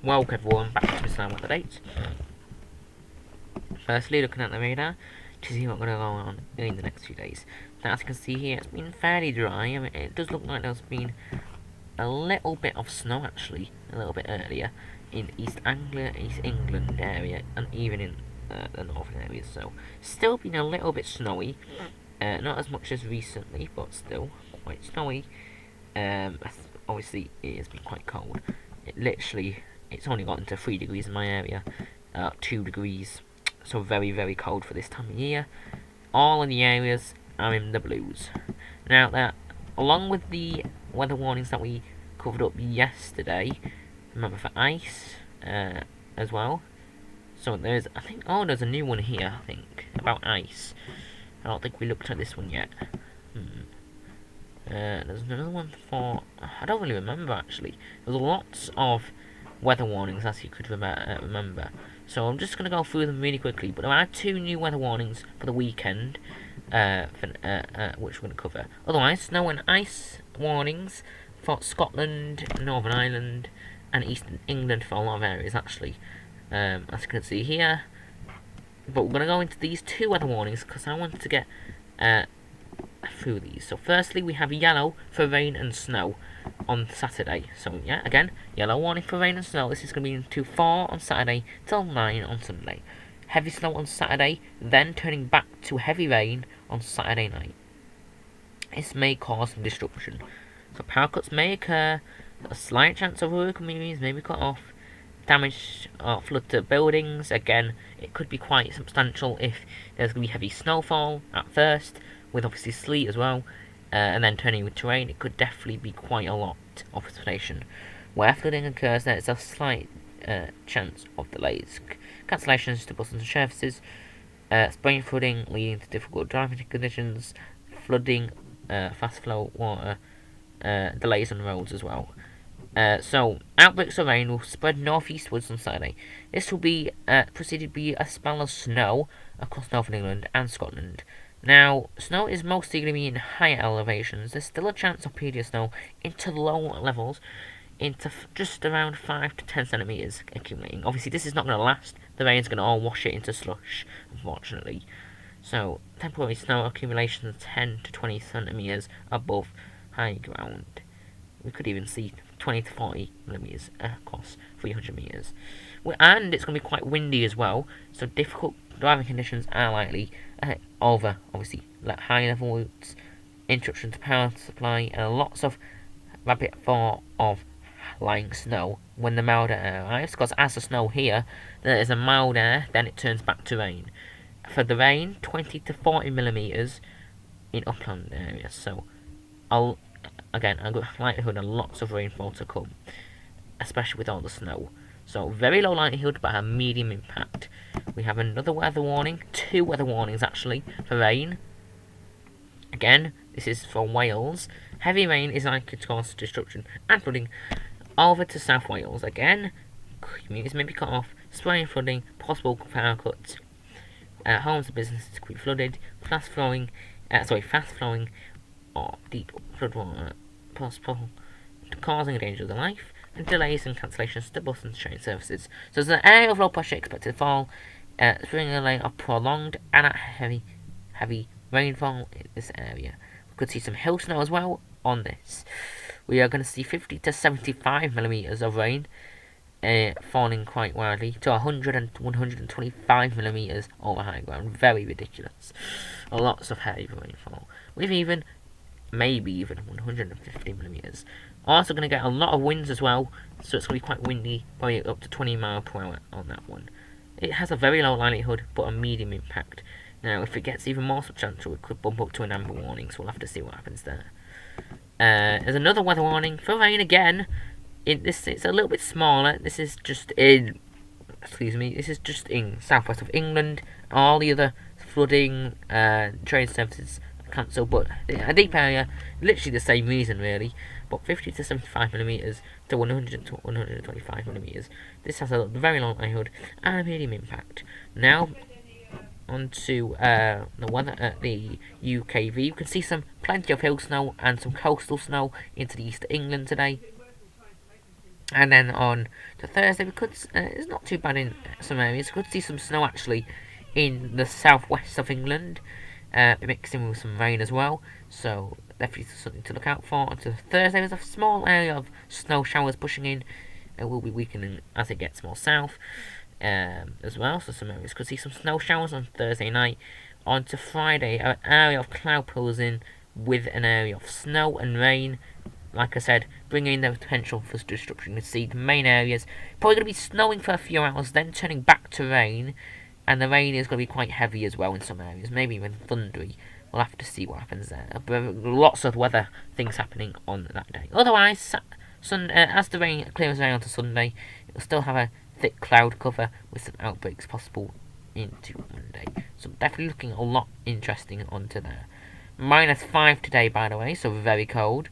Welcome everyone back to Islam with the dates. Firstly, looking at the radar to see what's going to go on in the next few days. Now, as you can see here, it's been fairly dry. I mean, it does look like there's been a little bit of snow actually, a little bit earlier in East Anglia, East England area, and even in the northern areas. So, still been a little bit snowy. Not as much as recently, but still quite snowy. Obviously, it has been quite cold. It's only gotten to 3 degrees in my area, 2 degrees, so very, very cold for this time of year. All of the areas are in the blues. Now, that, along with the weather warnings that we covered up yesterday, remember for ice as well. So there's a new one here, I think, about ice. I don't think we looked at this one yet. There's another one for, I don't really remember actually. There's lots of weather warnings, as you could remember. So I'm just going to go through them really quickly. But there are 2 new weather warnings for the weekend, which we're going to cover. Otherwise, snow and ice warnings for Scotland, Northern Ireland, and Eastern England for a lot of areas, actually. As you can see here. But we're going to go into these 2 weather warnings because I want to get through these. So firstly, we have yellow for rain and snow on Saturday. So yeah, again, yellow warning for rain and snow. This is going to be until 4 on Saturday till 9 on Sunday. Heavy snow on Saturday, then turning back to heavy rain on Saturday night. This may cause some disruption. So power cuts may occur. A slight chance of rural communities may be cut off. Damage or flood to buildings. Again, it could be quite substantial if there's going to be heavy snowfall at first, with obviously sleet as well, and then turning with terrain. It could definitely be quite a lot of precipitation. Where flooding occurs, there is a slight chance of delays. Cancellations to buses and services, spring flooding leading to difficult driving conditions, flooding, fast flow water, delays on roads as well. So, outbreaks of rain will spread northeastwards on Saturday. This will be preceded by a spell of snow across northern England and Scotland. Now, snow is mostly going to be in higher elevations. There's still a chance of period snow into low levels, into just around 5 to 10 centimetres accumulating. Obviously, this is not going to last. The rain's going to all wash it into slush, unfortunately. So, temporary snow accumulation of 10 to 20 centimetres above high ground. We could even see 20 to 40 millimetres across 300 metres. And it's going to be quite windy as well, so difficult driving conditions are likely over, obviously, high level routes, interruption to power supply, and lots of rapid fall of lying snow when the mild air arrives. Because as the snow here, there is a mild air, then it turns back to rain. For the rain, 20 to 40 millimetres in upland areas. So, again, a good likelihood of lots of rainfall to come, especially with all the snow. So, very low likelihood, but a medium impact. We have another weather warning, 2 weather warnings actually, for rain. Again, this is for Wales. Heavy rain is likely to cause destruction and flooding over to South Wales. Again, communities may be cut off, spray flooding, possible power cuts. Homes and businesses could be flooded, fast flowing or deep flood water possible, causing a danger of the life, and delays and cancellations to bus and train services. So there's an area of low pressure expected to fall, spring delay of prolonged and heavy rainfall in this area. We could see some hill snow as well on this. We are going to see 50 to 75 millimetres of rain falling quite widely, to 100 and 125 millimetres over high ground. Very ridiculous. Lots of heavy rainfall, with maybe even 150 millimetres. Also going to get a lot of winds as well, so it's going to be quite windy, probably up to 20 miles per hour on that one. It has a very low likelihood, but a medium impact. Now, if it gets even more substantial, it could bump up to an amber warning, so we'll have to see what happens there. There's another weather warning for rain again. It's a little bit smaller. This is just in southwest of England. All the other flooding, train services cancelled, but a deep area, literally the same reason really. But 50 to 75 millimetres to 100 to 125 millimetres. This has a very long likelihood and a medium impact. Now, onto the weather at the UKV. You can see plenty of hill snow and some coastal snow into the east of England today. And then on to Thursday, we could it's not too bad in some areas. We could see some snow actually in the southwest of England, mixed in with some rain as well. So definitely something to look out for. On to Thursday, there's a small area of snow showers pushing in. It will be weakening as it gets more south as well. So some areas could see some snow showers on Thursday night. On to Friday, an area of cloud pulls in with an area of snow and rain. Like I said, bringing the potential for destruction. You can see the main areas probably going to be snowing for a few hours, then turning back to rain, and the rain is going to be quite heavy as well in some areas, maybe even thundery. We'll have to see what happens there. But lots of weather things happening on that day. Otherwise, as the rain clears away onto Sunday, it will still have a thick cloud cover with some outbreaks possible into Monday. So definitely looking a lot interesting onto there. -5 today, by the way, so very cold.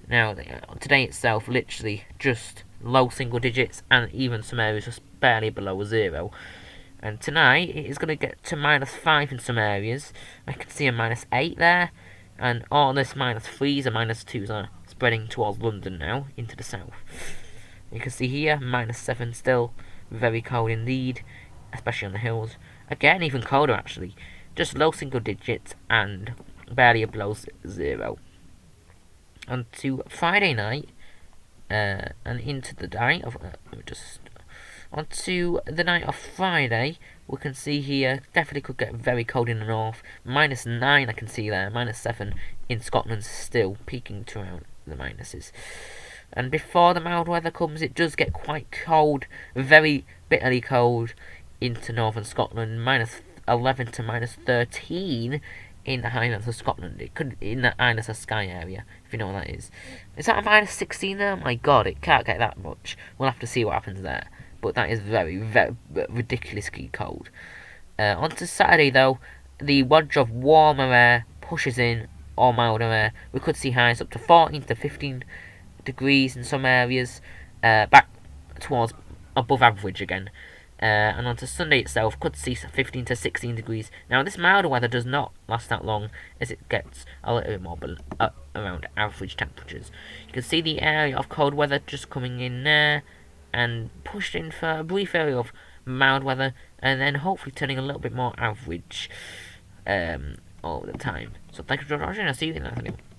Now, today itself, literally just low single digits, and even some areas just barely below 0. And tonight, it is going to get to -5 in some areas. I can see a -8 there, and all this -3s and -2s are spreading towards London now, into the south. You can see here, -7 still, very cold indeed, especially on the hills. Again, even colder actually, just low single digits and barely below 0. On to Friday night, and into the night of on to the night of Friday. We can see here definitely could get very cold in the north. -9 I can see there, -7 in Scotland still, peaking to around the minuses. And before the mild weather comes, it does get quite cold, very bitterly cold into northern Scotland. -11 to -13 in the Highlands of Scotland. It could in the Isles of Skye area, if you know what that is. Is that a -16 there? My God, it can't get that much. We'll have to see what happens there. But that is very, very ridiculously cold. On to Saturday though, the wedge of warmer air pushes in, or milder air. We could see highs up to 14 to 15 degrees in some areas, back towards above average again. And on to Sunday itself, could see 15 to 16 degrees. Now, this milder weather does not last that long, as it gets a little bit more around average temperatures. You can see the area of cold weather just coming in there, and pushed in for a brief area of mild weather, and then hopefully turning a little bit more average all the time. So thank you for watching, I'll see you in the next video.